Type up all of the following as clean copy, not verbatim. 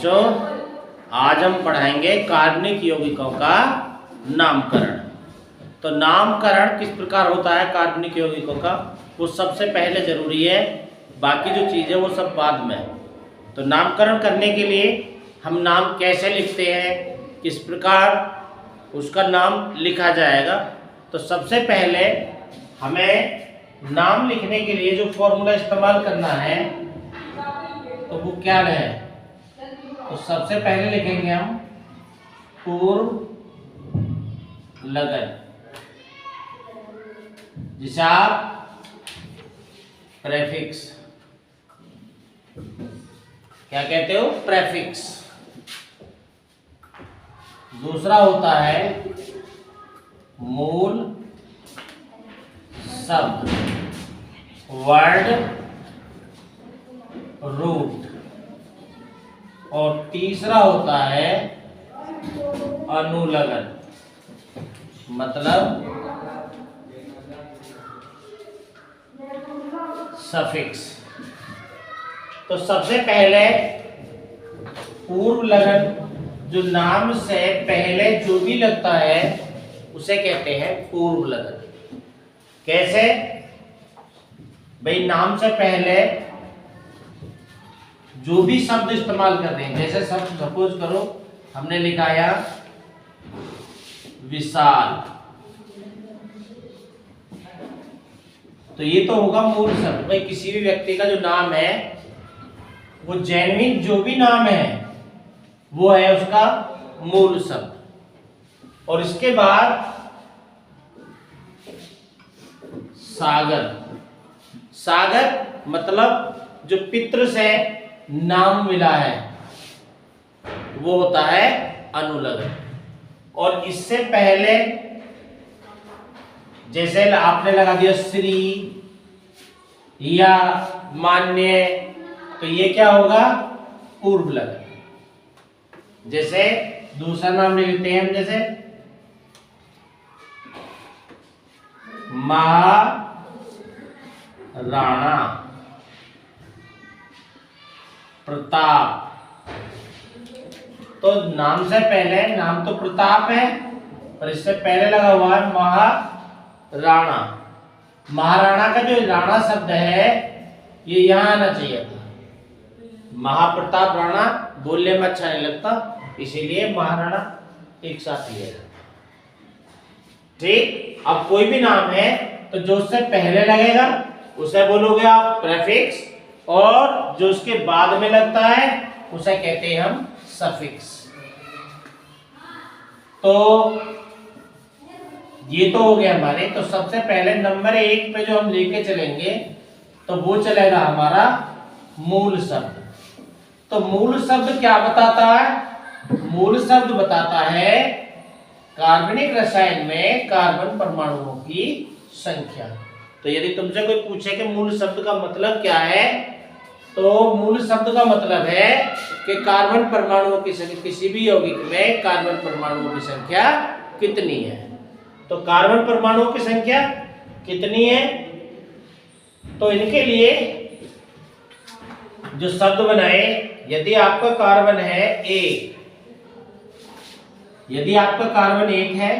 बच्चों, आज हम पढ़ाएंगे कार्बनिक यौगिकों का नामकरण। तो नामकरण किस प्रकार होता है कार्बनिक यौगिकों का, वो सबसे पहले जरूरी है, बाकी जो चीज़ें वो सब बाद में है। तो नामकरण करने के लिए हम नाम कैसे लिखते हैं, किस प्रकार उसका नाम लिखा जाएगा। तो सबसे पहले हमें नाम लिखने के लिए जो फॉर्मूला इस्तेमाल करना है तो वो क्या है। तो सबसे पहले लिखेंगे हम पूर्व लगन, जिसे आप प्रेफिक्स क्या कहते हो, प्रेफिक्स। दूसरा होता है मूल शब्द, वर्ड रूट। और तीसरा होता है अनुलगन, मतलब सफिक्स। तो सबसे पहले पूर्व लगन, जो नाम से पहले जो भी लगता है उसे कहते हैं पूर्व लगन। कैसे भाई, नाम से पहले जो भी शब्द इस्तेमाल कर रहे हैं, जैसे शब्द सपोज करो हमने लिखा है विशाल, तो ये तो होगा मूल शब्द। भाई किसी भी व्यक्ति का जो नाम है वो जेन्युइन जो भी नाम है वो है उसका मूल शब्द। और इसके बाद सागर, सागर मतलब जो पितृ से नाम मिला है वो होता है अनुलगन। और इससे पहले जैसे आपने लगा दिया श्री या मान्य, तो ये क्या होगा, पूर्व लगन। जैसे दूसरा नाम ले लेते हैं हम, जैसे महाराणा प्रताप। तो नाम से पहले, नाम तो प्रताप है पर इससे पहले लगा हुआ है महाराणा। महाराणा का जो राणा शब्द है ये यहां आना चाहिए था। महाप्रताप राणा बोलने में अच्छा नहीं लगता, इसीलिए महाराणा एक साथ लिया जाता। ठीक, अब कोई भी नाम है तो जो उससे पहले लगेगा उसे बोलोगे आप प्रेफिक्स, और जो उसके बाद में लगता है उसे कहते हैं हम सफिक्स। तो ये तो हो गया हमारे। तो सबसे पहले नंबर 1 पे जो हम लेके चलेंगे तो वो चलेगा हमारा मूल शब्द। तो मूल शब्द क्या बताता है, मूल शब्द बताता है कार्बनिक रसायन में कार्बन परमाणुओं की संख्या। तो यदि तुमसे कोई पूछे कि मूल शब्द का मतलब क्या है, तो मूल शब्द का मतलब है कि कार्बन परमाणुओं की संख्या, किसी भी यौगिक में कार्बन परमाणुओं की संख्या कितनी है। तो कार्बन परमाणुओं की संख्या कितनी है, तो इनके लिए जो शब्द बनाए, यदि आपका कार्बन है 1, यदि आपका कार्बन 1 है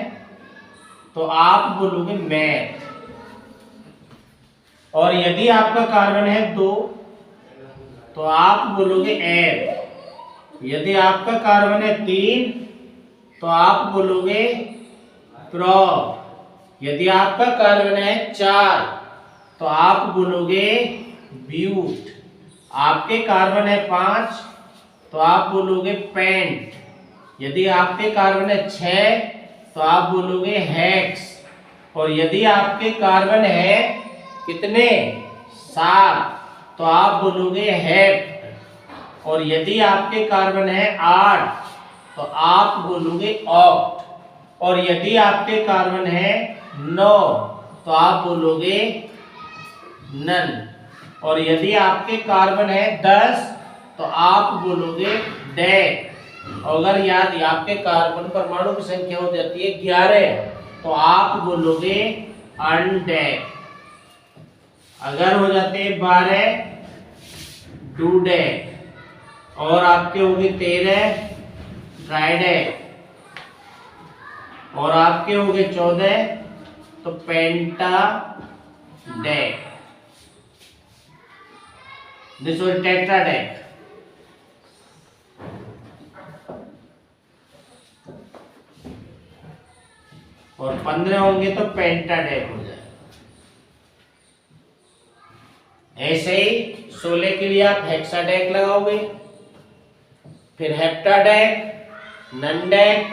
तो आप बोलोगे मैं। और यदि आपका कार्बन है 2 तो आप बोलोगे एफ। यदि आपका कार्बन है 3 तो आप बोलोगे प्रो। यदि आपका कार्बन है 4 तो आप बोलोगे ब्यूट। आपके कार्बन है 5 तो आप बोलोगे पेंट। यदि आपके कार्बन है 6 तो आप बोलोगे हेक्स। और यदि आपके कार्बन है कितने, 7, तो आप बोलोगे हेप्ट। और यदि आपके कार्बन है 8 तो आप बोलोगे ऑक्ट। और यदि आपके कार्बन है 9 तो आप बोलोगे नन। और यदि आपके कार्बन है 10 तो आप बोलोगे डेक। अगर याद आपके कार्बन परमाणु की संख्या हो जाती है 11 तो आप बोलोगे अनडेक। अगर हो जाते हैं 12 डूडेक। और आपके हो गए 13 ट्राइडेक, और आपके हो गए 14 तो पेंटाडेक, दिस वाज टेट्राडेक। और 15 होंगे तो पेंटाडेक हो जाएगा। ऐसे ही 16 के लिए आप हेक्साडेक लगाओगे, फिर हेप्टाडेक, ननडेक,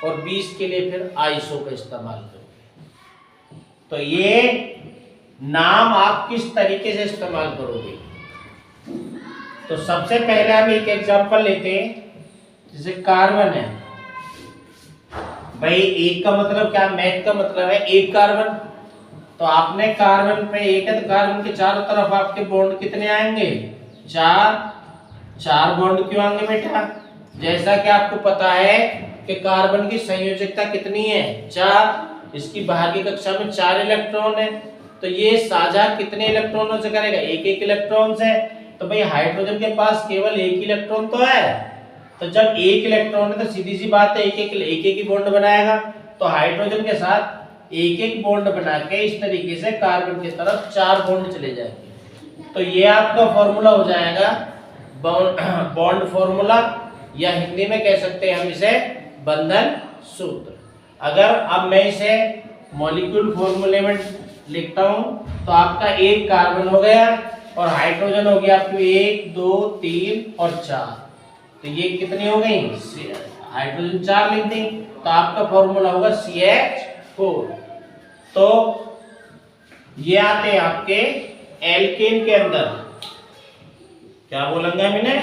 और 20 के लिए फिर आइसो का इस्तेमाल करोगे। तो ये नाम आप किस तरीके से इस्तेमाल करोगे? तो सबसे पहले हम एक एग्जांपल लेते हैं, जैसे कार्बन है। भाई एक का मतलब क्या, मैथ का मतलब है एक कार्बन। तो आपने कार्बन पे एक है तो कार्बन के चारों तरफ आपके बॉन्ड कितने आएंगे? 4 बॉन्ड क्यों आएंगे बेटा? जैसा कि आपको पता है कि कार्बन की संयोजकता कितनी है? 4। इसकी बाहर की कक्षा में 4 इलेक्ट्रॉन है, तो ये साझा कितने इलेक्ट्रॉनों से करेगा? एक इलेक्ट्रॉन से। तो भाई हाइड्रोजन के पास केवल एक इलेक्ट्रॉन तो है, तो जब एक इलेक्ट्रॉन है तो सीधी सी बात है एक ही बॉन्ड बनाएगा। तो हाइड्रोजन के साथ एक बॉन्ड बना के इस तरीके से कार्बन की तरफ 4 बॉन्ड चले जाएंगे। तो ये आपका फॉर्मूला हो जाएगा बॉन्ड फॉर्मूला, या हिंदी में कह सकते हैं हम इसे बंधन सूत्र। अगर अब मैं इसे मॉलिक्यूल फॉर्मूले में लिखता हूं तो आपका एक कार्बन हो गया और हाइड्रोजन हो गया आपको 1 2 3 और 4। तो ये कितनी हो गई? हाइड्रोजन 4 लिख दी, तो आपका फॉर्मूला होगा CH4। तो ये आते हैं आपके एल्केन के अंदर, क्या बोलेंगे मैंने?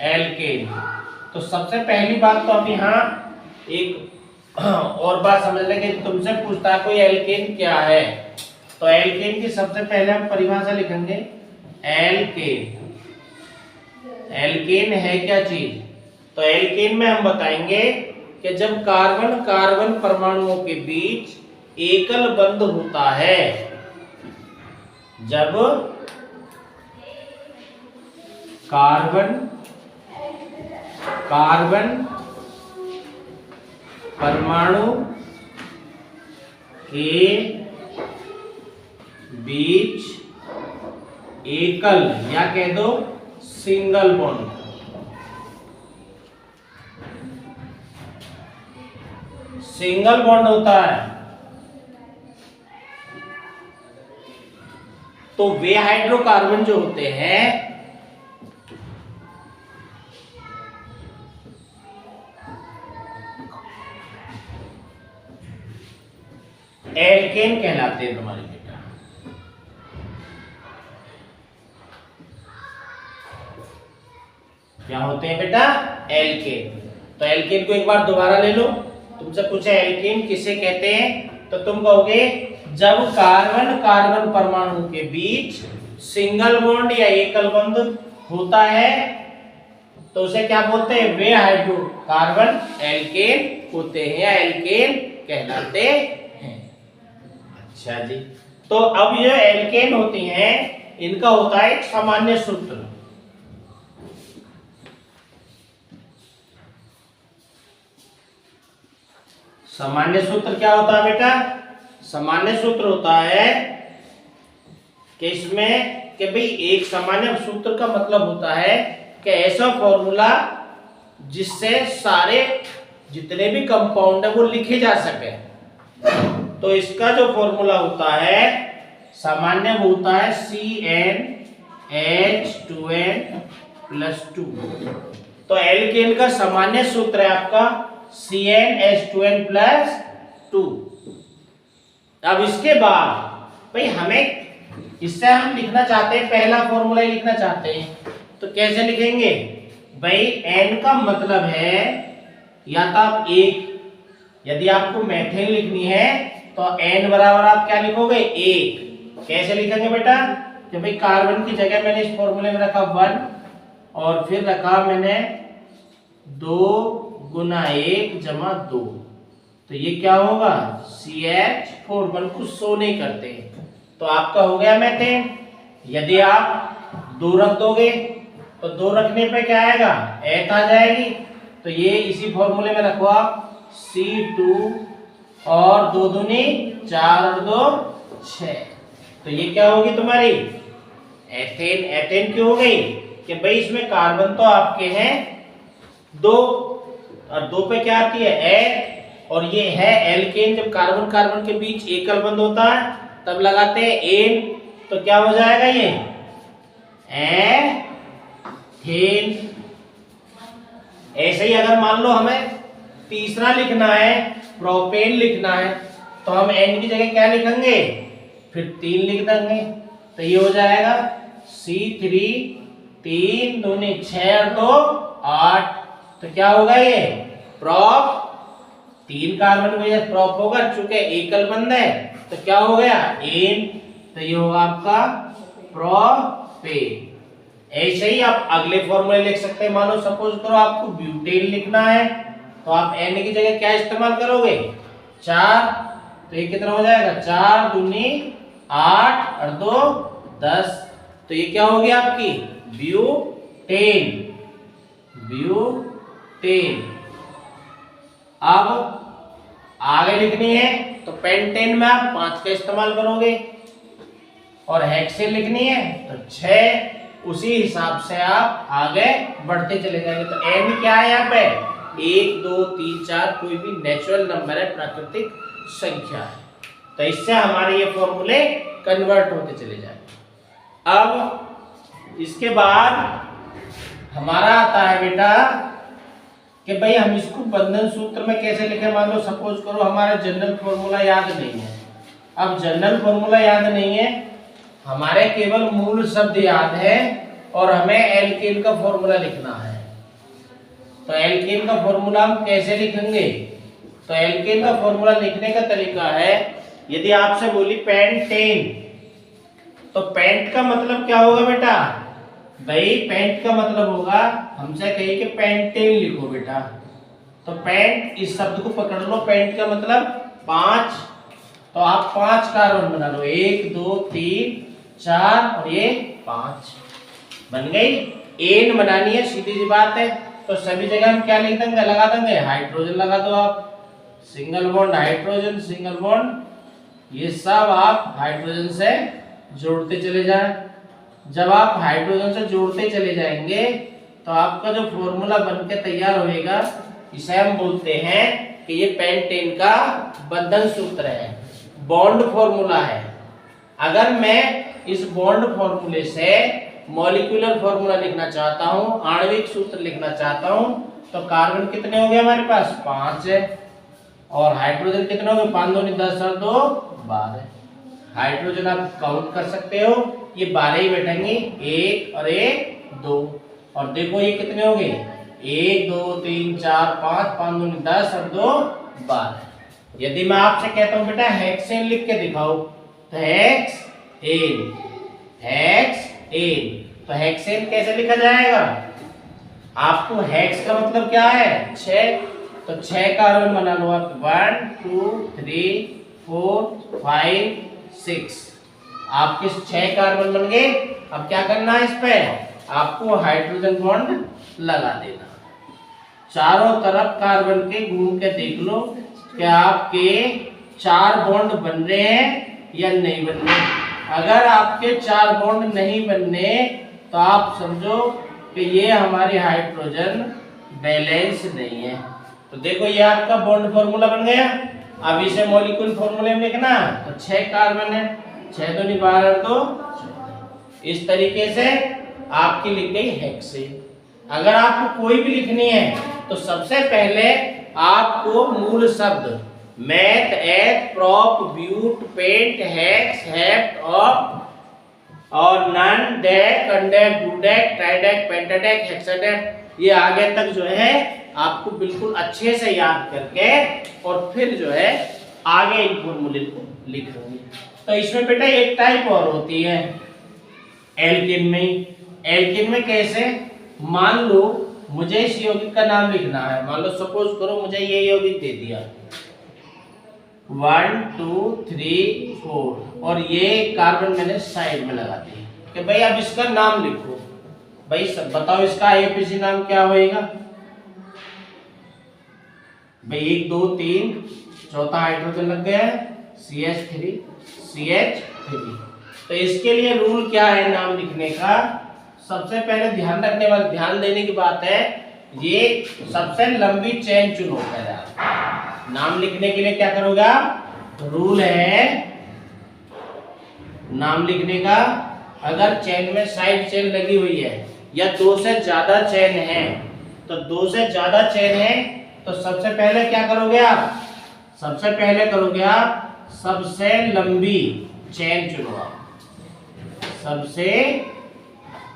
एल्केन। तो सबसे पहली बात तो अब यहाँ एक और बात समझ लें कि तुमसे पूछता है कोई एल्केन क्या है, तो एल्केन की सबसे पहले हम परिभाषा लिखेंगे। एल्केन है क्या चीज? तो एल्केन में हम बताएंगे कि जब कार्बन कार्बन परमाणुओं के बीच एकल बंध होता है, जब कार्बन कार्बन परमाणु के बीच एकल या कह दो सिंगल बॉन्ड, सिंगल बॉन्ड होता है, तो वे हाइड्रोकार्बन जो होते हैं एल्केन कहलाते हैं तुम्हारे बेटा। क्या होते हैं बेटा? एल्केन। तो एल्केन को एक बार दोबारा ले लो। तुमसे पूछे एल्केन किसे कहते हैं, तो तुम कहोगे जब कार्बन कार्बन परमाणु के बीच सिंगल बॉन्ड या एकल बंध होता है तो उसे क्या बोलते हैं? वे हाइड्रोकार्बन एल्केन होते हैं या एल्केन कहलाते हैं। अच्छा जी, तो अब ये एल्केन होती हैं, इनका होता है एक सामान्य सूत्र। सामान्य सूत्र क्या होता है बेटा? सामान्य सूत्र होता है कि इसमें कि भाई एक सामान्य सूत्र का मतलब होता है कि ऐसा फॉर्मूला जिससे सारे जितने भी कंपाउंड है वो लिखे जा सके। तो इसका जो फॉर्मूला होता है सामान्य वो होता है CnH2n+2। तो एल्केन का सामान्य सूत्र है आपका CnH2n+2। अब इसके बाद भाई हमें इससे हम लिखना चाहते हैं, पहला फॉर्मूला ही लिखना चाहते हैं, तो कैसे लिखेंगे भाई? n का मतलब है या तो आप एक, यदि आपको मेथेन लिखनी है तो n बराबर आप क्या लिखोगे? 1। कैसे लिखेंगे बेटा? कि भाई कार्बन की जगह मैंने इस फॉर्मूले में रखा 1 और फिर रखा मैंने 2 गुना 1 जमा 2, तो ये क्या होगा? CH4। 1 को शो नहीं करते, तो आपका हो गया मेथेन। यदि आप 2 रख दोगे तो 2 रखने पे क्या आएगा, एथ आ जाएगी। तो ये इसी फॉर्मूले में रखो आप C2 और 2 दूनी 4 और 2 6। तो ये क्या होगी तुम्हारी एथेन। एथेन क्यों हो गई कि भाई इसमें कार्बन तो आपके हैं 2 और 2 पे क्या आती है ए, और ये है एल्केन। जब कार्बन कार्बन के बीच एकल बंध होता है तब लगाते हैं एन, तो क्या हो जाएगा ये एथेन। ऐसे ही अगर मान लो हमें तीसरा लिखना है, प्रोपेन लिखना है, तो हम एन की जगह क्या लिखेंगे, फिर 3 लिख देंगे। तो ये हो जाएगा C3 3 दूनी 6 और 2 8। तो क्या होगा ये प्रोप, 3 कार्बन की वजह प्रोप होगा, चूंकि एकल बंध है तो क्या हो गया एन। तो ये होगा आपका प्रोपेन। ऐसे ही आप अगले फॉर्मूले लिख सकते हैं। मानो सपोज करो आपको ब्यूटेन लिखना है तो आप एन की जगह क्या इस्तेमाल करोगे 4। तो ये कितना हो जाएगा 4 दूनी 8 और 2 10। तो ये क्या होगी आपकी ब्यूटेन। ब्यूटेन। अब आगे लिखनी है तो पेंटेन में आप 5 का इस्तेमाल करोगे, और हेक्सेन लिखनी है तो 6। उसी हिसाब से आप आगे बढ़ते चले जाएंगे। तो एन क्या है यहाँ पे 1 2 3 4, कोई भी नेचुरल नंबर है, प्राकृतिक संख्या है। तो इससे हमारे ये फॉर्मूले कन्वर्ट होते चले जाएंगे। अब इसके बाद हमारा आता है बेटा कि भाई हम इसको बंधन सूत्र में कैसे लिखें। मान लो सपोज करो हमारा जनरल फॉर्मूला याद नहीं है। अब जनरल फॉर्मूला याद नहीं है, हमारे केवल मूल शब्द याद है और हमें एल्केन का फॉर्मूला लिखना है। तो एल्केन का फॉर्मूला हम कैसे लिखेंगे, तो एल्केन का फॉर्मूला लिखने का तरीका है, यदि आपसे बोली पेंटेन, तो पेंट का मतलब क्या होगा बेटा, भाई पेंट का मतलब होगा, हमसे कहिए कि पेंटेन लिखो बेटा, तो पेंट इस शब्द को पकड़ लो, पेंट का मतलब 5। तो आप 5 कार्बन बना लो, 1 2 3 4 और ये 5 बन गई। एन बनानी है, सीधी सी बात है। तो सभी जगह हम क्या लिख देंगे, लगा देंगे हाइड्रोजन लगा दो आप, single bond hydrogen, single bond, ये सब आप हाइड्रोजन से जोड़ते चले जाएं। जब आप हाइड्रोजन से जोड़ते चले जाएंगे तो आपका जो फॉर्मूला बनके तैयार होएगा, इसे हम बोलते हैं कि ये पेंटेन का बंधन सूत्र है, बॉन्ड फॉर्मूला है। अगर मैं इस बॉन्ड फॉर्मूले से मॉलिक्यूलर फॉर्मूला लिखना चाहता हूं, आणविक सूत्र लिखना चाहता हूं, तो कार्बन कितने हो गए हमारे पास 5 है, और हाइड्रोजन कितने हो गए 5 दूनी 10 और 2 12। हाइड्रोजन आप काउंट कर सकते हो, ये 12 ही बैठेंगे, 1 और 1 2, और देखो ये कितने हो गए 1 2 3 4 5, 5 दूनी 10 और 2 12। यदि मैं आपसे कहता हूं बेटा हेक्सेन लिख के दिखाओ, तो हेक्सेन, हेक्सेन, तो हेक्सेन कैसे लिखा जाएगा, आपको हेक्स का मतलब क्या है 6, तो 6 कार्बन बना लो आप, 1 2 3 4 5 6, आपके 6 कार्बन बन गए। अब क्या करना है, इस पे आपको हाइड्रोजन बॉन्ड लगा देना। चारों तरफ कार्बन के घूम के देख लो कि आपके 4 बॉन्ड बन रहे हैं या नहीं बन रहे। अगर आपके 4 बॉन्ड नहीं बनने तो आप समझो कि ये हमारी हाइड्रोजन बैलेंस नहीं है। तो देखो ये आपका बॉन्ड फॉर्मूला बन गया। अब इसे मॉलिक्यूल फॉर्मूले में लिखना, तो 6 कार्बन है, 6 दूनी 12 तो 14। इस तरीके से आपकी लिख गई हेक्सेन। अगर आपको कोई भी लिखनी है तो सबसे पहले आपको मूल शब्द meth, eth, prop, but, pent, hex, hept और नन, डेक, कंडेक, डूडेक, ट्राइडेक, पेंटाडेक, हेक्साडेक, ये आगे तक जो है आपको बिल्कुल अच्छे से याद करके और फिर जो है आगे इन फॉर्मूले को लिखेंगे। तो इसमें बेटा एक टाइप और होती है एल्केन में। एल्केन में कैसे, मान लो मुझे इस यौगिक का नाम लिखना है, मान लो सपोज करो मुझे ये यौगिक दे दिया 1 2 3 4, और ये कार्बन मैंने साइड में लगा दी। कि भाई अब इसका नाम लिखो। भाई बताओ इसका एपीसी नाम क्या होएगा? भाई 1 2 3 चौथा हाइड्रोजन लग गया है CH3 CH3। तो इसके लिए रूल क्या है नाम लिखने का? सबसे पहले ध्यान देने की बात है, ये सबसे लंबी चेन चुनो। पहले नाम लिखने के लिए क्या करोगे आप? रूल है नाम लिखने का, अगर चेन में साइड चेन लगी हुई है या 2 से ज्यादा चेन है, तो 2 से ज्यादा चेन है तो सबसे पहले क्या करोगे आप? सबसे पहले करोगे आप सबसे लंबी चेन चुनो आप। सबसे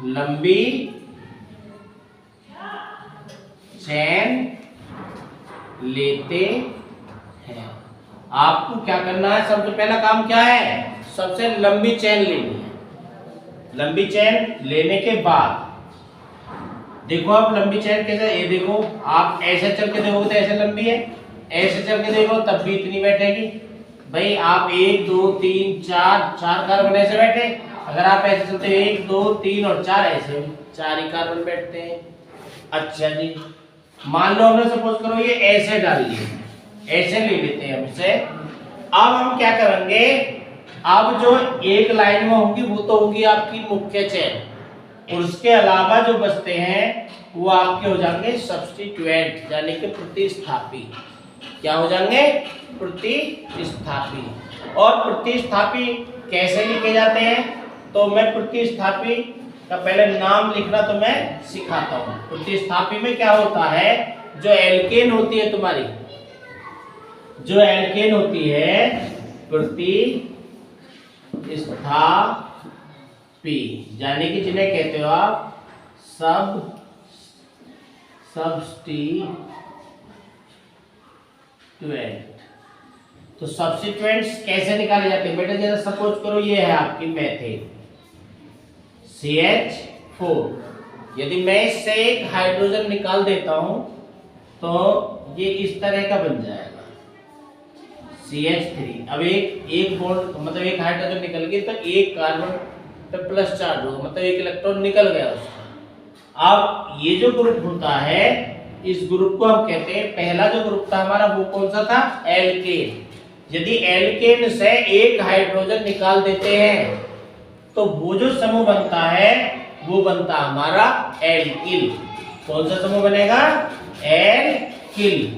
लंबी चेन लेते हैं। आपको क्या करना है? सबसे पहला काम क्या है? सबसे लंबी चेन लेनी है। लंबी चेन लेने के बाद देखो आप लंबी चेन कैसे, ये देखो आप ऐसे चल के देखोगे तो ऐसे लंबी है, ऐसे चल के देखो तब भी इतनी बैठेगी। भाई आप 1 2 3 4 कार्बन ऐसे बैठे, अगर आप ऐसे चलते 1 2 3 और 4 ऐसे 4 ही कार्बन बैठते हैं। अच्छा जी, मान लो हमने सपोज करो ये ऐसे डाल लिए, ऐसे ले लेते हैं हम इसे। अब हम क्या करेंगे? अब जो एक लाइन में होगी वो तो होगी आपकी मुख्य चेन, और उसके अलावा जो बचते हैं वो आपके हो जाएंगे सब्स्टिट्यूएंट, यानी कि प्रतिस्थापी। क्या हो जाएंगे? प्रतिस्थापी। और प्रतिस्थापी कैसे लिखे जाते हैं? तो मैं प्रतिस्थापी का पहले नाम लिखना तो मैं सिखाता हूं। प्रतिस्थापी में क्या होता है, जो एल्केन होती है तुम्हारी, जो एल्केन होती है प्रतिस्थापी, यानी कि जिन्हें कहते हो आप सब्स्टिट्यूएंट। तो सब्स्टिट्यूएंट्स कैसे निकाले जाते हैं बेटा? जैसे सपोज करो ये है आपकी मेथेन CH4, यदि मैं इससे एक हाइड्रोजन निकाल देता हूं तो ये इस तरह का बन जाएगा CH3। अब एक बॉन्ड मतलब एक हाइड्रोजन निकल गई तो एक कार्बन पे प्लस चार्ज होगा, मतलब एक इलेक्ट्रॉन निकल गया उसका। अब ये जो ग्रुप होता है, इस ग्रुप को हम कहते हैं, पहला जो ग्रुप था हमारा वो कौन सा था? एल्केन। यदि एल्केन से एक हाइड्रोजन निकाल देते हैं तो वो जो समूह बनता है वो बनता हमारा एल्किल। कौन सा समूह बनेगा? एल्किल।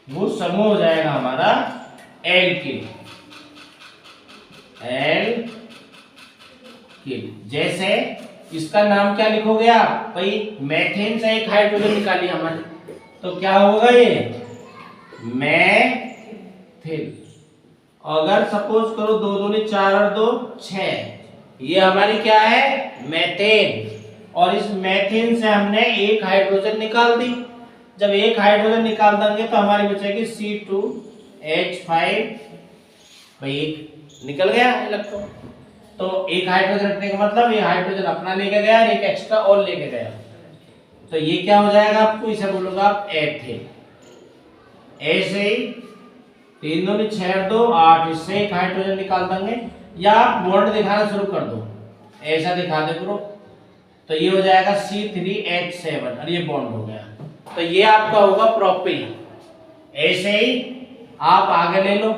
वो समूह हो जाएगा हमारा एल्किल। जैसे इसका नाम क्या लिखोगे आप? भाई मेथेन से एक हाइड्रोजन निकाली हमारे, तो क्या होगा ये? मेथिल। अगर सपोज करो 2 दूनी 4 और 2 6, ये हमारी क्या है? मेथेन। और इस मेथेन से हमने एक हाइड्रोजन निकाल दी। जब एक हाइड्रोजन निकाल देंगे तो हमारी बचेगी C2H5। भाई एक निकल गया इलेक्ट्रॉन, तो एक हाइड्रोजन रखने का मतलब ये हाइड्रोजन अपना लेके गया और एक एक्स्ट्रा और लेके गया, तो ये क्या हो जाएगा आपको? इसे बोलोगे आप एथेन। ऐसे ही 3 दूनी 6 और 2 8, इससे एक हाइड्रोजन निकाल देंगे, या आप बॉन्ड दिखाना शुरू कर दो, ऐसा दिखा दे करो, तो ये हो जाएगा C3H7 और ये बॉन्ड हो गया, तो ये आपका होगा प्रोपिल। ऐसे ही आप आगे ले लो,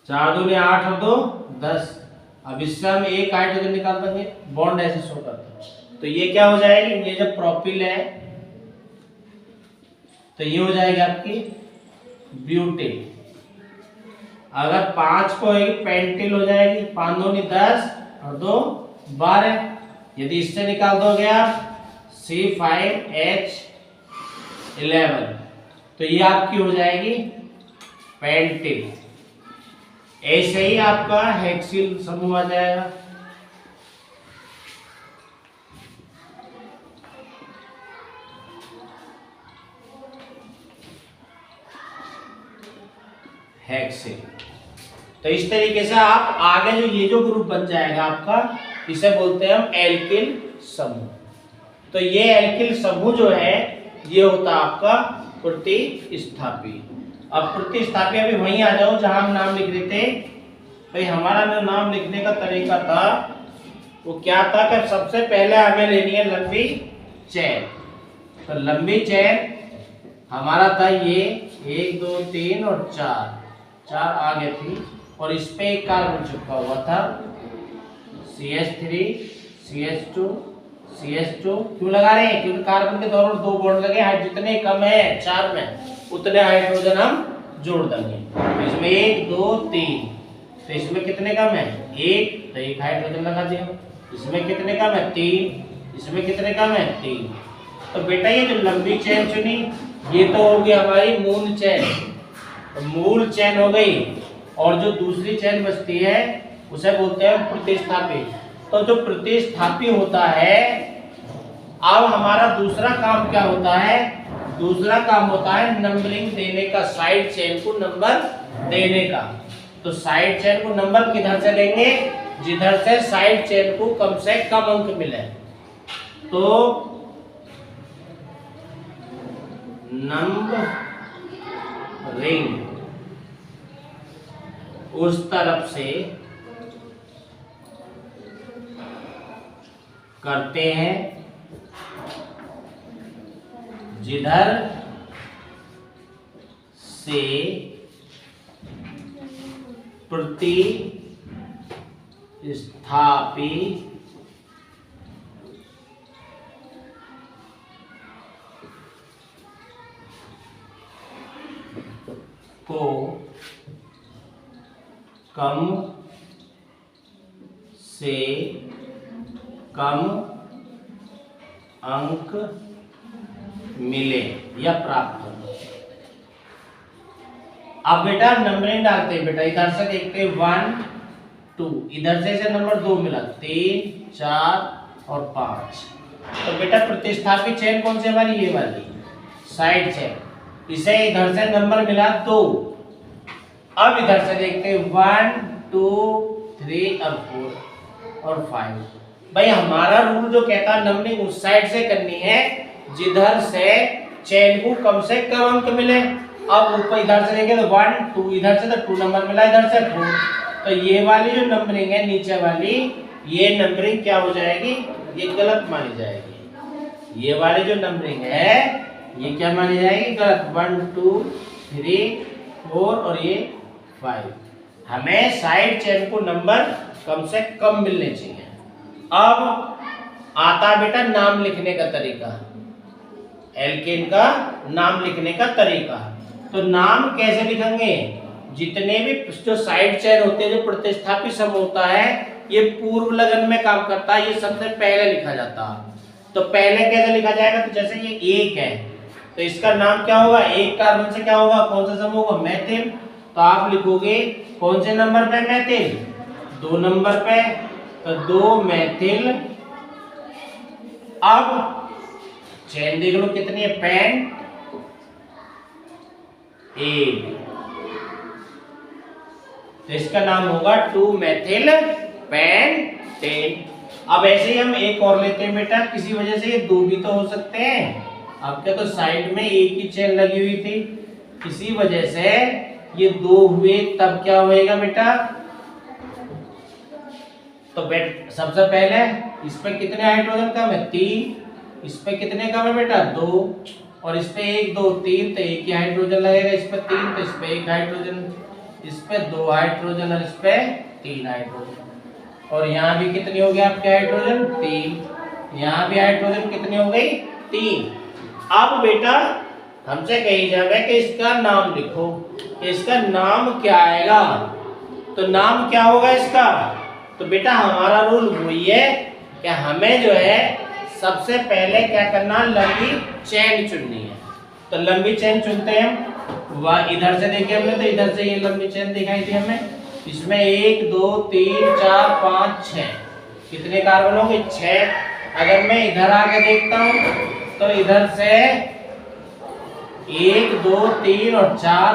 4 दूनी 8 और 2 10। अब इससे हम एक हाइड्रोजन निकाल देंगे, बॉन्ड ऐसे शो करता है, तो ये क्या हो जाएगी? ये जब प्रोपिल है तो ये हो जाएगी आपकी ब्यूटेन। अगर 5 को होगी पेंटिल हो जाएगी, 5 दूनी 10 और 2 12। यदि इससे निकाल दोगे आप C5H11, तो ये आपकी हो जाएगी पेंटिल। ऐसे ही आपका हेक्सिल समूह आ जाएगा। हेक्सिल। तो इस तरीके से आप आगे जो ये जो ग्रुप बन जाएगा आपका, इसे बोलते हैं हम एल्किल समूह। तो ये एल्किल समूह जो है ये होता आपका प्रतिस्थापी। अब प्रतिस्थापी अभी वहीं आ जाओ जहां हम नाम लिख रहे थे। भाई हमारा जो नाम लिखने का तरीका था वो क्या था कि सबसे पहले हमें लेनी है लंबी चेन। तो लंबी चेन हमारा था ये 1 2 3 और 4 आगे थी और इस पे एक कार्बन चिपका हुआ था CH3 CH2 CH2। क्यों लगा रहे हैं? क्योंकि कार्बन के दोनों 2 बॉन्ड लगे हैं, जितने कम है 4 में उतने हाइड्रोजन हम जोड़ देंगे। तो इसमें 1 2 3, तो इसमें कितने कम है 1, तो 1 हाइड्रोजन लगा दिया। इसमें कितने कम है 3, इसमें कितने कम है 3। तो बेटा ये जो लंबी चेन चुनी ये तो होगी हमारी मूल चेन, तो मूल चेन हो गई। और जो दूसरी चेन बचती है उसे बोलते हैं प्रतिस्थापी। तो जो प्रतिस्थापी होता है, अब हमारा दूसरा काम क्या होता है? दूसरा काम होता है नंबरिंग देने का, साइड चेन को नंबर देने का। तो साइड चेन को नंबर किधर से देंगे? जिधर से साइड चेन को कम से कम अंक मिले। तो नंबरिंग उस तरफ से करते हैं जिधर से प्रतिस्थापी को कम से कम अंक मिले या प्राप्त हो। अब बेटा नंबरिंग डालते हैं। बेटा इधर से देखते हैं 1 2, इधर से नंबर 2 मिला 3 4 और 5। तो बेटा प्रतिस्थापी चेन कौन सी हमारी? ये वाली साइड चेन। इसे इधर से नंबर मिला 2। अब इधर से देखते हैं 1 2 3 और 4 और 5। भाई हमारा रूल जो कहता है नंबरिंग उस साइड से करनी है जिधर से चेन को कम से कम अंक मिले। अब ऊपर इधर से देखें तो 1 2, इधर से तो 2 नंबर मिला, इधर से 4। तो ये वाली जो नंबरिंग है नीचे वाली, ये नंबरिंग क्या हो जाएगी? ये गलत मानी जाएगी। ये वाली जो नंबरिंग है ये क्या मानी जाएगी? गलत। 1 2 3 4 और ये 5। हमें साइड चेन को नंबर कम से कम मिलने चाहिए। अब आता बेटा नाम लिखने का तरीका, एल्केन का नाम लिखने का तरीका। तो नाम कैसे लिखेंगे? जितने भी जो साइड चेन होते हैं, जो प्रतिस्थापी समूह होता है, ये पूर्व लगन में काम करता है, ये सबसे पहले लिखा जाता है। तो पहले कैसे लिखा जाएगा? तो जैसे ये 1 है तो इसका नाम क्या होगा? 1 कार्बन से क्या होगा? कौन सा समूह होगा? मेथिल। तो आप लिखोगे कौन से नंबर पे मेथिल? 2 नंबर पे। तो 2 मेथिल। अब चेन देख लो कितनी है? पेंट 1। तो इसका नाम होगा 2 मेथिल पेंटेन। अब ऐसे ही हम एक और लेते हैं बेटा, किसी वजह से ये 2 भी तो हो सकते हैं। आपके तो साइड में एक ही चेन लगी हुई थी, किसी वजह से ये 2 हुए, तब क्या होएगा बेटा? तो सबसे पहले इस पे कितने हाइड्रोजन कम है? 3। इस पे कितने कम है बेटा? 2। और इस पे 1 2 3, तो एक ही हाइड्रोजन लगेगा। इस पे 3, तो इस पे 1 हाइड्रोजन, इस पे 2 हाइड्रोजन और इस पे 3 हाइड्रोजन। और यहाँ भी कितनी हो गई आपके हाइड्रोजन? 3। यहाँ भी हाइड्रोजन कितनी हो गई? 3। अब बेटा हमसे कही जाए कि इसका नाम लिखो, इसका नाम क्या आएगा? तो नाम क्या होगा इसका? तो बेटा हमारा रूल वही है कि हमें जो है सबसे पहले क्या करना? लंबी चेन चुननी है। तो लंबी चेन चुनते हैं हम। वह इधर से देखे हमने, तो इधर से ये लंबी चेन दिखाई थी हमें। इसमें 1 2 3 4 5 6 कितने कार्बन होंगे? 6। अगर मैं इधर आके देखता हूँ तो इधर से 1 2 3 और 4,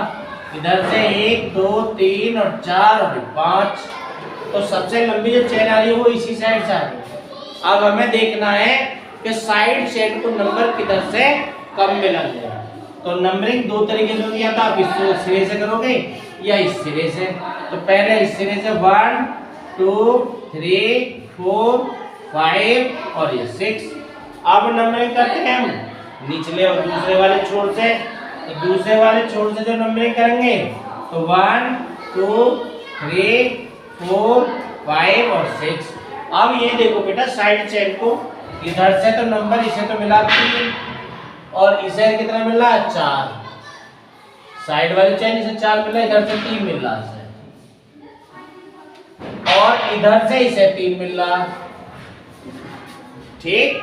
इधर से 1 2 3 और 4 और 5। तो सबसे लंबी जो चेन आ रही है वो इसी साइड से आ रही है। अब हमें देखना है कि साइड चेन को नंबर किधर से कम मिलेंगे। तो नंबरिंग दो तरीके से होती है, तो आप इस सिरे से करोगे या इस सिरे से। तो पहले इस सिरे से 1 2 3 4 5 और ये 6। अब नंबरिंग करते हैं हम निचले और दूसरे वाले छोर से। तो दूसरे वाले छोर से जो नंबरिंग करेंगे तो 1 2 3 4 5 और 6। अब ये देखो बेटा साइड चेन को इधर से तो नंबर इसे तो मिला 3 और इसे कितना मिल रहा है 4। साइड वाली चेन इसे 4 मिला, इधर से 3 मिल रहा है और इधर से इसे 3 मिल रहा। ठीक,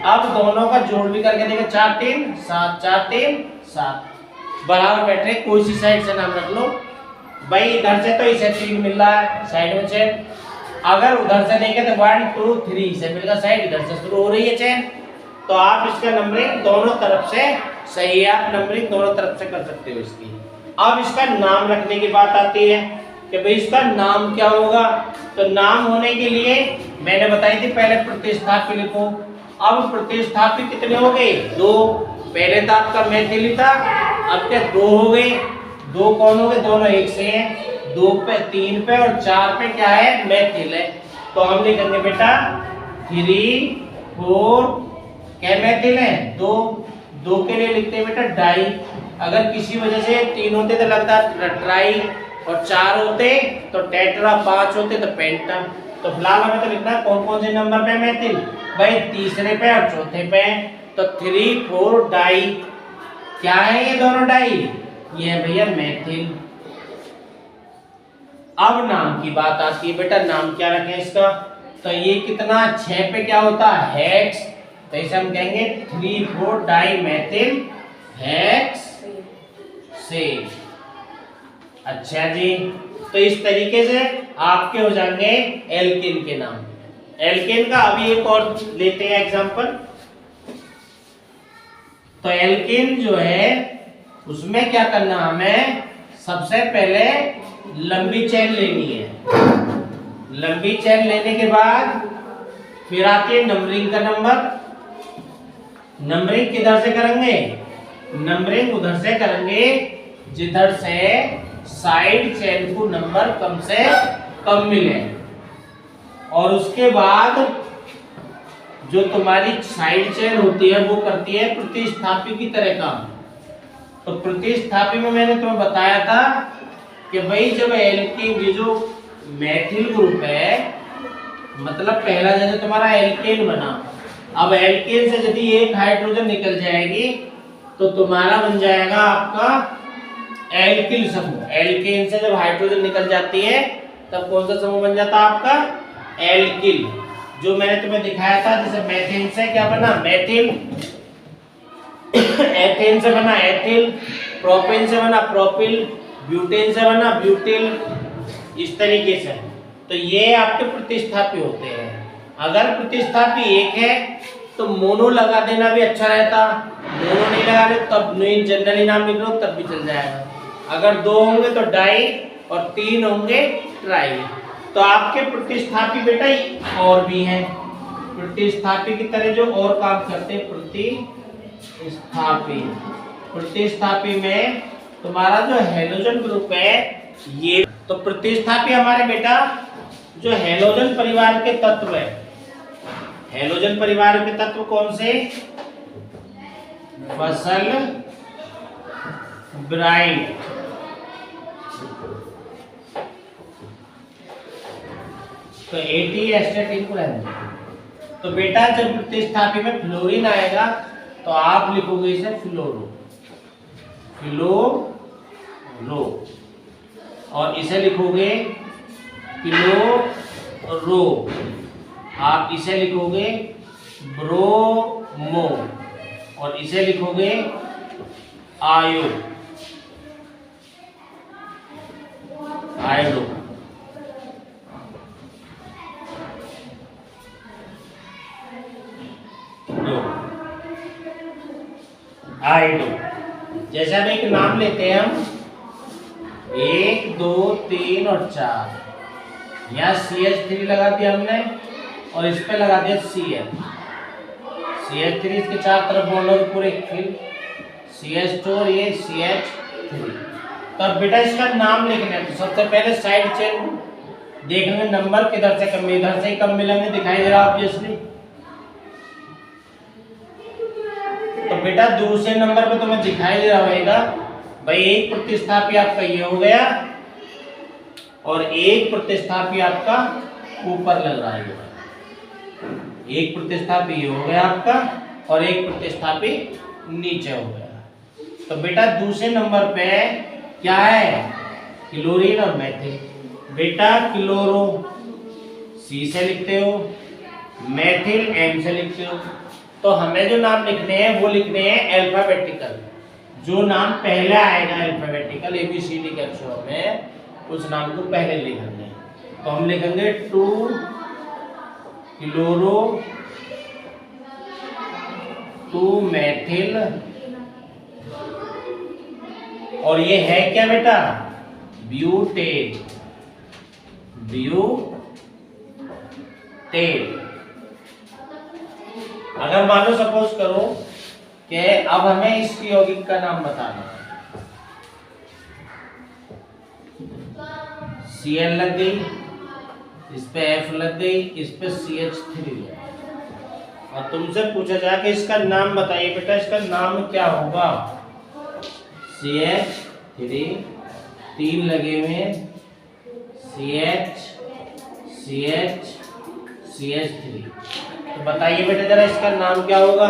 अब दोनों का जोड़ भी करके देखें 4 3 7 4 3 7 बराबर बैठ रहे। कोई सी साइड से नाम रख लो भाई। इधर से तो इसे 3 मिल रहा है साइड में चेन, अगर उधर से देखें तो 1 2 3 से मिलेगा साइड, इधर से शुरू हो रही है चेन। तो आप इसका नंबरिंग दोनों तरफ से सही है, आप नंबरिंग दोनों तरफ से कर सकते हो इसकी। अब इसका नाम रखने की बात आती है कि भाई इसका नाम क्या होगा। तो नाम होने के लिए मैंने बताई थी पहले प्रतिस्थापी लिखो। अब प्रतिस्थापी कितने हो गए 2। पहले तो आपका मैथिली था, अब क्या 2 हो गए। 2 कौन हो गए, दोनों एक से हैं। 2 पे 3 पे और 4 पे क्या है मैथिल है। तो हम लिखेंगे बेटा 3 4 क्या मैथिल है 2। 2 के लिए लिखते हैं बेटा डाई। अगर किसी वजह से 3 होते तो लगता ट्राई और 4 होते तो टेट्रा, 5 होते तो पेंटा। तो फिलहाल हमें तो लिखना है कौन कौन से नंबर पे मैथिल भाई, तीसरे पे और चौथे पे। तो 3 4 डाई क्या है ये दोनों डाई, ये है भैया मैथिल। अब नाम की बात आती है बेटा, नाम क्या रखें इसका। तो ये कितना 6 पे क्या होता है हेक्स। तो इसे हम कहेंगे 3 4 डाई मैथिल हेक्स से। अच्छा जी, तो इस तरीके से आपके हो जाएंगे एल्केन के नाम। एल्केन का अभी एक और लेते हैं एग्जांपल। तो एल्केन जो है उसमें क्या करना हमें, सबसे पहले लंबी चेन लेनी है। लंबी चेन लेने के बाद फिर आती है नंबरिंग का नंबर। नंबरिंग किधर से करेंगे, नंबरिंग उधर से करेंगे जिधर से साइड चेन को नंबर कम से कम मिले। और उसके बाद जो तुम्हारी साइड चेन होती है वो करती है प्रतिस्थापी की तरह काम। तो प्रतिस्थापी में मैंने तुम्हें बताया था कि भाई जब एल्केन जो मैथिल ग्रुप है, मतलब पहला जैसे तुम्हारा एल्केन बना, अब एल्केन से यदि एक हाइड्रोजन निकल जाएगी तो तुम्हारा बन जाएगा आपका एल्किल समूह। एल्केन से जब हाइड्रोजन निकल जाती है तब कौन सा समूह बन जाता है आपका एल्किल। जो मैंने तुम्हें दिखाया था, जैसे मेथेन से क्या बना मेथिल, एथेन से बना एथिल, प्रोपेन से बना प्रोपिल, ब्यूटेन से बना ब्यूटिल, इस तरीके से। तो ये आपके प्रतिस्थापी होते हैं। अगर प्रतिस्थापी एक है तो मोनो लगा देना भी अच्छा रहता, मोनो नहीं लगा रहे तब नहीं जनरली नाम लिख लो तब भी चल जाएगा। अगर 2 होंगे तो डाई और 3 होंगे ट्राई। तो आपके प्रतिस्थापी बेटा और भी हैं, प्रतिस्थापी की तरह जो और काम करते हैं प्रतिस्थापी। प्रतिस्थापी में तुम्हारा जो हेलोजन ग्रुप है ये, तो प्रतिस्थापी हमारे बेटा जो हेलोजन परिवार के तत्व है। हेलोजन परिवार के तत्व कौन से, फसल, ब्राइट, तो एटी एस्टेटिन को रहने। तो बेटा जब प्रतिस्थापी में फ्लोरीन आएगा तो आप लिखोगे इसे फ्लोरो, फ्लोरो, और इसे लिखोगे क्लोरो, आप इसे लिखोगे ब्रोमो, और इसे लिखोगे आयो, आयोडो। आयोडो। जैसे हम एक नाम लेते हैं, हम 1 2 3 और 4, यहाँ CH3 लगा दिया हमने और इस पे लगा दिया Cl। CH3 इसके चार तरफ बॉन्ड और पूरे, फिर CH2 और ये CH3। तो अब बेटा इसका नाम लिखना है। तो सबसे पहले साइड चेन देखेंगे, नंबर किधर से कम, इधर से ही कम मिलेंगे, दिखाई दे रहा ऑब्वियसली। तो बेटा दूसरे नंबर पे तुम्हें दिखाई दे रहा होगा भाई, एक प्रतिस्थापी आपका ये हो गया और एक प्रतिस्थापी आपका ऊपर लग रहा है। एक प्रतिस्थापी ये हो गया आपका और एक प्रतिस्थापी नीचे हो गया। तो बेटा दूसरे नंबर पे क्या है, क्लोरीन और मेथिल। बेटा क्लोरो C से लिखते हो, मेथिल M से लिखते हो। तो हमें जो नाम लिखने हैं वो लिखने हैं अल्फाबेटिकल। जो नाम पहले आएगा अल्फाबेटिकल ABCD के अक्षरों में, उस नाम को पहले लिखेंगे। तो हम लिखेंगे 2 क्लोरो 2 मेथिल, और ये है क्या बेटा, ब्यूटेन। ब्यूटेन। अगर मान लो सपोज करो कि अब हमें इस यौगिक का नाम बताना है, Cl लग गई, इस पे F लग गई, इस पे CH3 लग गई, और तुमसे पूछा जाए कि इसका नाम बताइए बेटा, इसका नाम क्या होगा। CH3 तीन लगे हुए हैं, CH CH CH3। तो बताइए बेटा जरा इसका नाम क्या होगा।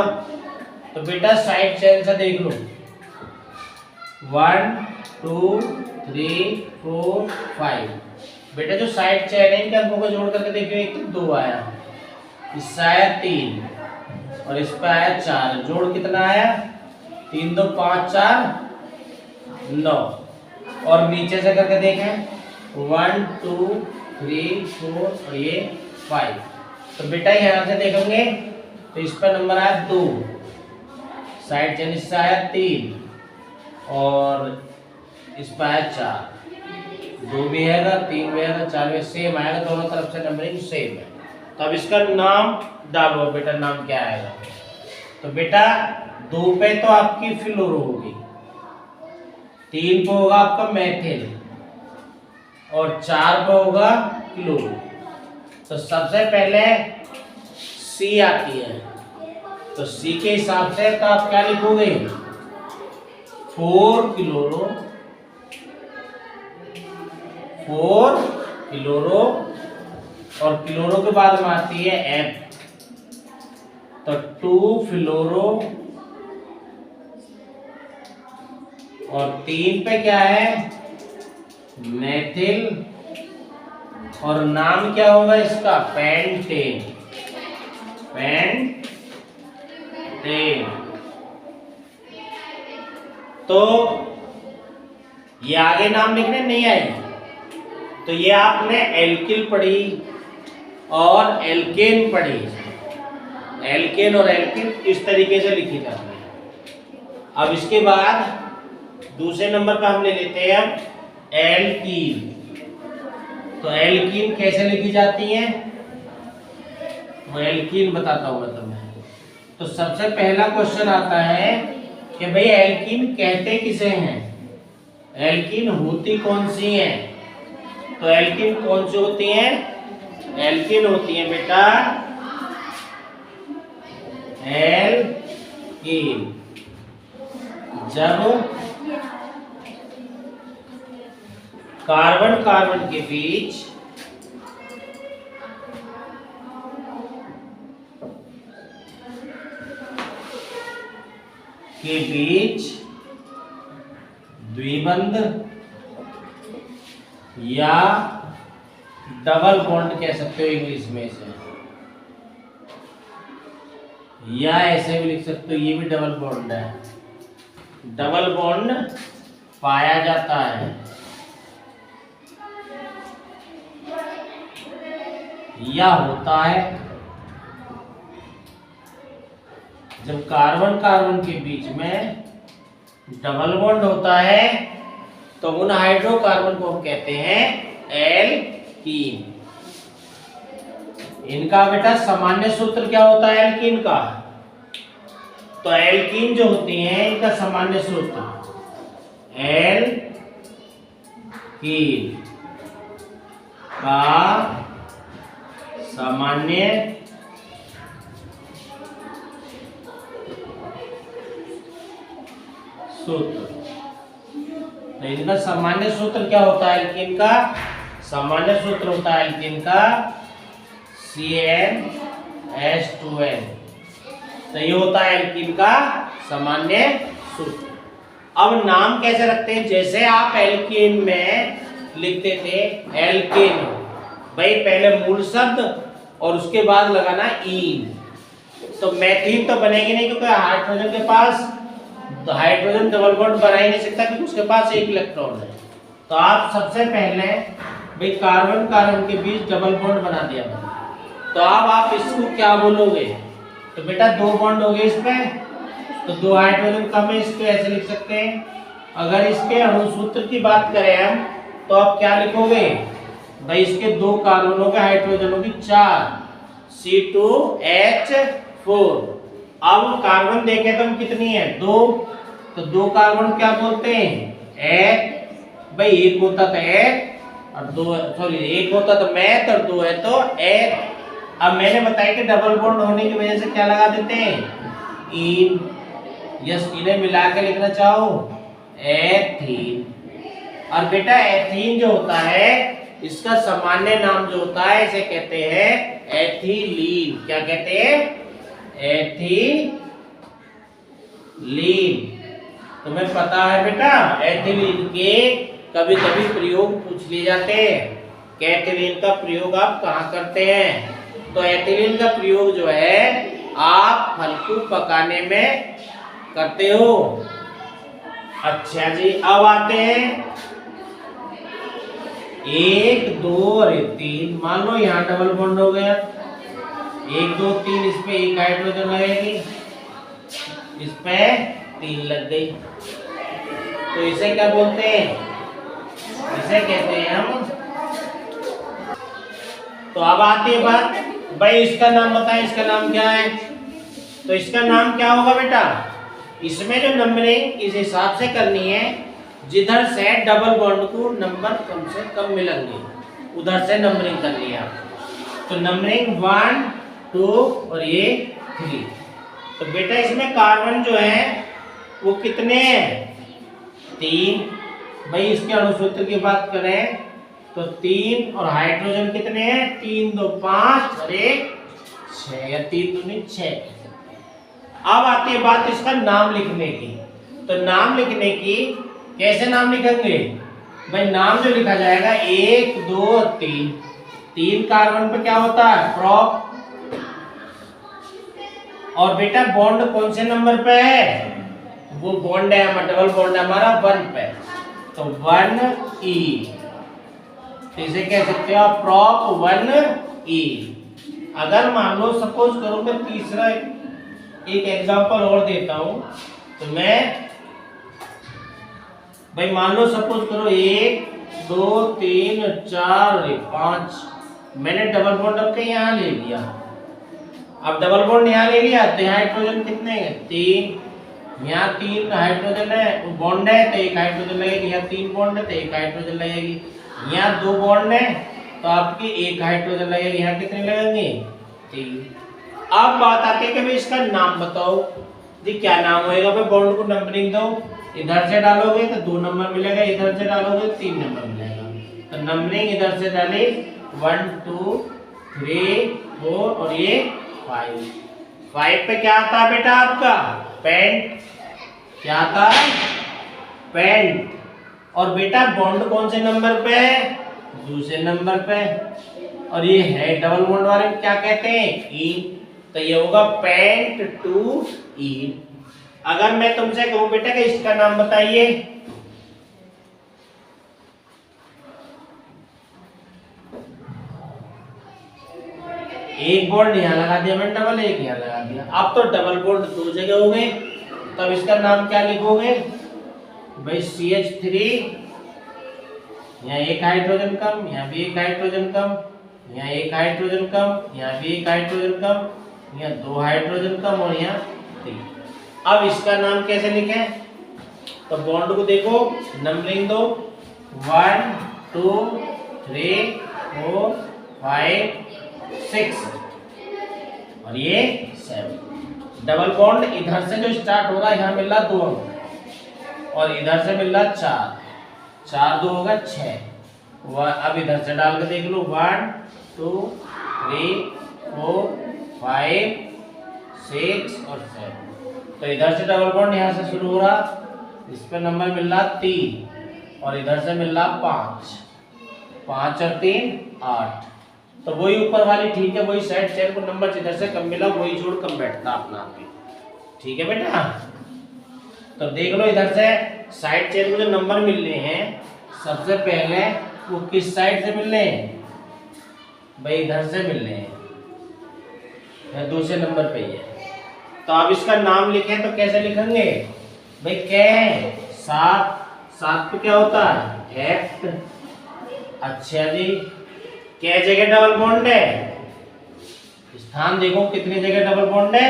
तो बेटा साइड चेन से देख लो, 1 2 3 4 5। बेटा जो साइड चेन है इनके अंकों को जोड़ करके देखिए, एक तो 2 आया, इससे आया 3 और इस पे आया 4। जोड़ कितना आया, 3 2 5 4 9। और नीचे से करके देखें, 1 2 3 4 और ये 5। तो बेटा यहाँ से देखेंगे तो इस पर नंबर आया 2, साइड चेन इससे आया 3 और इस पर आया 4। 2 भी आएगा, 3 भी आएगा, 4 भी सेम आएगा, दोनों तरफ से नंबरिंग सेम है। तो अब इसका नाम डालो बेटा, नाम क्या आएगा। तो बेटा 2 पे तो आपकी फ्लोरो होगी, 3 पे होगा आपका मेथिल और 4 पे होगा क्लोरो। तो सबसे पहले C आती है, तो C के हिसाब से तो आप क्या लिखोगे, 4 क्लोरो 4 क्लोरो, और क्लोरो के बाद में आती है F, तो 2 फ्लोरो, और 3 पे क्या है, मेथिल, और नाम क्या होगा इसका, पेंटेन। पेंटेन। तो ये आगे नाम लिखने नहीं आए, तो ये आपने एल्किल पढ़ी और एल्केन पढ़ी। एल्केन और एल्किन इस तरीके से लिखी जाती है। अब इसके बाद दूसरे नंबर पर हम ले लेते हैं एल्कीन। तो एल्कीन कैसे लिखी जाती है, वो एल्कीन बताता हूं मैं तुम्हें। तो सबसे पहला क्वेश्चन आता है कि भाई एल्कीन कहते किसे हैं, एल्कीन होती कौन सी है। तो एल्कीन कौन सी होती है, एल्कीन होती है बेटा एल्कीन जब कार्बन कार्बन के बीच द्विबंध या डबल बॉन्ड कह सकते हो इंग्लिश में से, या ऐसे भी लिख सकते हो, ये भी डबल बॉन्ड है, डबल बॉन्ड पाया जाता है या होता है जब कार्बन कार्बन के बीच में डबल बॉन्ड होता है, तो उन हाइड्रोकार्बन को हम कहते हैं एल्कीन। इनका बेटा सामान्य सूत्र क्या होता है एल्कीन का, तो एल्कीन जो होती हैं इनका सामान्य सूत्र एल्कीन का सामान्य सूत्र। तो इनका सामान्य सूत्र क्या होता है? एल्कीन का सामान्य सूत्र होता है एल्कीन का CnH2n। तो ये होता है एल्कीन का सामान्य सूत्र। अब नाम कैसे रखते हैं? जैसे आप एल्कीन में लिखते थे एल्कीन, भाई पहले मूल शब्द और उसके बाद लगाना ईन। तो मैथीन तो बनेगी नहीं, क्योंकि हाइड्रोजन के पास हाइड्रोजन डबल बॉन्ड बना ही नहीं सकता, क्योंकि उसके पास एक इलेक्ट्रॉन है। तो आप सबसे पहले भाई कार्बन कार्बन के बीच डबल बॉन्ड बना दिया। तो अब आप इसको क्या बोलोगे? तो बेटा दो बॉन्ड हो गए इसमें, तो दो हाइड्रोजन कम है, इसको ऐसे लिख सकते हैं। अगर इसके अणुसूत्र की बात करें हम, तो आप क्या लिखोगे? भाई इसके दो कार्बनों के हाइड्रोजनों की 4 C2H4। अब कार्बन देखें तो हम कितनी है? 2। तो दो कार्बन क्या बोलते हैं? एक। भाई एक होता तो एक और दो, सॉरी एक होता तो मैथ और दो है तो एक। अब मैंने बताया कि डबल बॉन्ड होने की वजह से क्या लगा देते हैं? इन। यस, इन्हें मिला के लिखना चाहो एथीन। और बेटा एथीन जो होता है इसका सामान्य नाम जो होता है इसे कहते हैं एथिलीन। क्या कहते हैं? एथिलीन। तुम्हें पता है बेटा एथिलीन के कभी कभी प्रयोग पूछ लिए जाते हैं कि एथिलीन का प्रयोग आप कहाँ करते हैं? तो एथिलीन का प्रयोग जो है आप फल को पकाने में करते हो। अच्छा जी, अब आते हैं 1 2 और 3। मान लो यहाँ डबल बॉन्ड हो गया, 1 2 3, इस पे एक हाइड्रोजन लगेगी, इस पे 3 लग गई। तो इसे क्या बोलते हैं? इसे कहते हैं हम। तो अब आती है बात, भाई इसका नाम बताएं, इसका नाम क्या है? तो इसका नाम क्या होगा बेटा? इसमें जो नंबरिंग इस हिसाब से करनी है जिधर से डबल बॉन्ड को नंबर कम से कम मिलेंगे उधर से नंबरिंग करनी है। तो नंबरिंग 1 2 और ये 3। तो बेटा इसमें कार्बन जो है वो कितने हैं? 3। भाई इसके अणुसूत्र की बात करें तो 3, और हाइड्रोजन कितने हैं? 3 2 5 और 1 6, या 3 दूनी 6। अब आती है बात इसका नाम लिखने की। तो नाम लिखने की कैसे नाम लिखेंगे? भाई नाम जो लिखा जाएगा 1 2 और 3। 3 कार्बन पे क्या होता है? प्रॉप। और बेटा बॉन्ड कौन से नंबर पे है? वो बॉन्ड है हमारा, डबल बॉन्ड है हमारा 1 पे। तो 1E। इसे कह सकते हो आप प्रॉप 1E। अगर मान लो सपोज करो, मैं तीसरा एक एग्जांपल और देता हूं। तो मैं भाई मान लो सपोज करो 1 2 3 4 और 5, मैंने डबल बॉन्ड अब के यहाँ ले लिया। अब डबल बॉन्ड यहाँ ले लिया तो यहाँ हाइड्रोजन कितने हैं? 3। यहाँ 3 हाइड्रोजन है, बॉन्ड है तो एक हाइड्रोजन लगेगी। यहाँ 3 बॉन्ड है तो एक हाइड्रोजन लगेगी। यहाँ 2 बॉन्ड है तो आपकी एक हाइड्रोजन लगेगी। यहाँ कितने लगेंगे? 3। अब बात आती है कि भाई इसका नाम बताओ जी, क्या नाम होएगा? भाई बॉन्ड को नंबरिंग दो, इधर से डालोगे तो 2 नंबर मिलेगा, इधर से डालोगे 3 नंबर मिलेगा। तो नंबरिंग इधर से डाले 1 2 3 4 और ये 5। 5 पे क्या आता है बेटा आपका? पेंट। क्या आता है? पेंट। और बेटा बॉन्ड कौन से नंबर पे है? दूसरे नंबर पे। और ये है डबल बॉन्ड वाले क्या कहते हैं? ईन। तो ये होगा पेंट 2 ईन। अगर मैं तुमसे कहूं बेटा कि इसका नाम बताइए, एक बॉन्ड यहाँ लगा दिया मैंने डबल, एक यहाँ लगा दिया। अब तो डबल बॉन्ड 2 जगह हो गए, तब इसका नाम क्या लिखोगे? भाई CH3, यहाँ एक हाइड्रोजन कम, यहाँ भी एक हाइड्रोजन कम, यहाँ एक हाइड्रोजन कम, यहाँ भी एक हाइड्रोजन कम, यहाँ 2 हाइड्रोजन कम और यहाँ 3। अब इसका नाम कैसे लिखें? तो बॉन्ड को देखो, नंबरिंग दो, 1 2 3 4 5 6 और ये 7। डबल बॉन्ड इधर से जो स्टार्ट हो रहा है, यहाँ मिल रहा 2 अंक और इधर से मिल रहा 4, 4 2 होगा 6। अब इधर से डाल के देख लो, 1 2 3 4 5 6 और 7। तो इधर से डबल बॉन्ड यहाँ से शुरू हो रहा, इस पे नंबर मिल रहा 3 और इधर से मिल रहा 5, 5 और 3 8। तो वही ऊपर वाली ठीक है, वही साइड चेन को नंबर जिधर से कम मिला वही जोड़ कम बैठता अपना आप ही। ठीक है बेटा, तो देख लो इधर से साइड चेन को जो नंबर मिल रहे हैं, सबसे पहले वो किस साइड से मिल रहे हैं? भाई इधर से मिल रहे हैं, दूसरे नंबर पे ही है। तो अब इसका नाम लिखें तो कैसे लिखेंगे? भाई क्या है? 7, 7 पे क्या होता है? हेक्ट। अच्छा जी, क्या जगह डबल बॉन्ड है? स्थान देखो कितनी जगह डबल बॉन्ड है।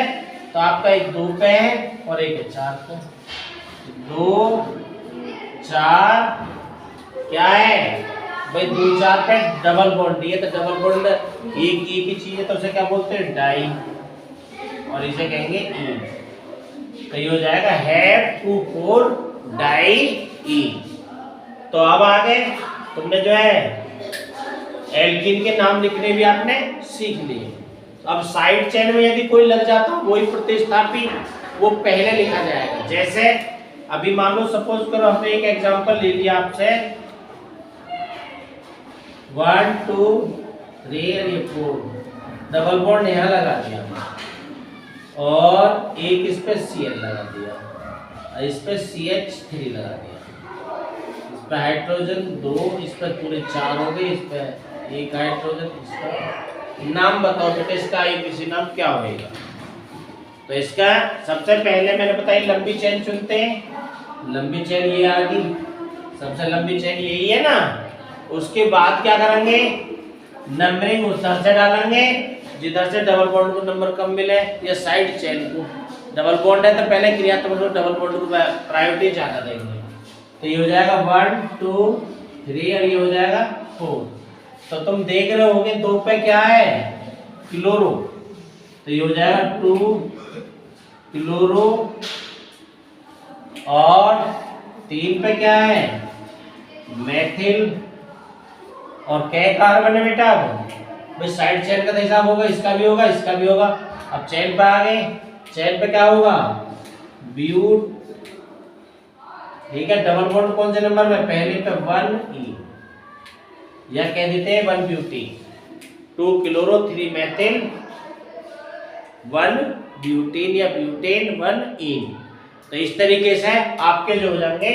तो आपका एक 2 पे है और एक है 4 पे। 2 4 क्या है भाई? 2 4 पे डबल बॉन्ड। ये तो डबल बॉन्ड एक ही चीज है, तो उसे क्या बोलते हैं? डाई, और इसे कहेंगे ई। तो ये हो जाएगा H2 डाई ई। तो अब आगे तुमने जो है एल्कीन के नाम लिखने भी आपने सीख लिए। अब साइड चेन में यदि कोई लग जाता वही प्रतिस्थापी, वो पहले लिखा जाएगा। जैसे अभी मान लो, सपोज करो हमने एक एग्जांपल ले लिया आपसे, 1 2 3 और ये 4 डबल बॉन्ड यहाँ लगा दिया और एक इस पे Cl लगा दिया और इस पे CH3 लगा दिया। इस पे हाइड्रोजन 2, इस पे पूरे 4 हो गए, इस पे एक हाइड्रोजन। इसका नाम बताओ बेटा, इसका आईपीसी नाम क्या होगा? तो इसका सबसे पहले मैंने बताई लंबी चेन चुनते हैं। लंबी चेन ये आ गई, सबसे लंबी चेन यही है ना। उसके बाद क्या करेंगे? नंबरिंग उधर से डालेंगे जिधर से डबल बॉन्ड को नंबर कम मिले, या साइड चेन को। डबल बॉन्ड है तो पहले क्रियात्मक तो डबल बॉन्ड को प्रायोरिटी ज्यादा देंगे। तो ये हो जाएगा 1 2 3 और ये हो जाएगा 4। तो तुम देख रहे होगे 2 पे क्या है? क्लोरो। तो ये हो जाएगा 2 क्लोरो और 3 पे क्या है? मेथिल और क्या कार्बन है बेटा? अब भाई साइड चेन का हिसाब होगा, इसका भी होगा, इसका भी होगा। अब चेन पे आ गए, चेन पे क्या होगा? ब्यूट। ठीक है, डबल बॉन्ड कौन से नंबर में? पहले पे 1E, या कह देते हैं 1 ब्यूटी। 2 क्लोरो 3 मेथिल 1 ब्यूटेन या ब्यूटेन 1 इन। तो इस तरीके से आपके जो हो जाएंगे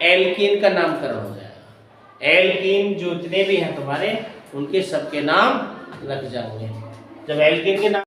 एल्कीन का नामकरण हो जाएगा। एल्कीन जो जितने भी हैं तुम्हारे, उनके सबके नाम लग जाएंगे। जब एल्कीन के नाम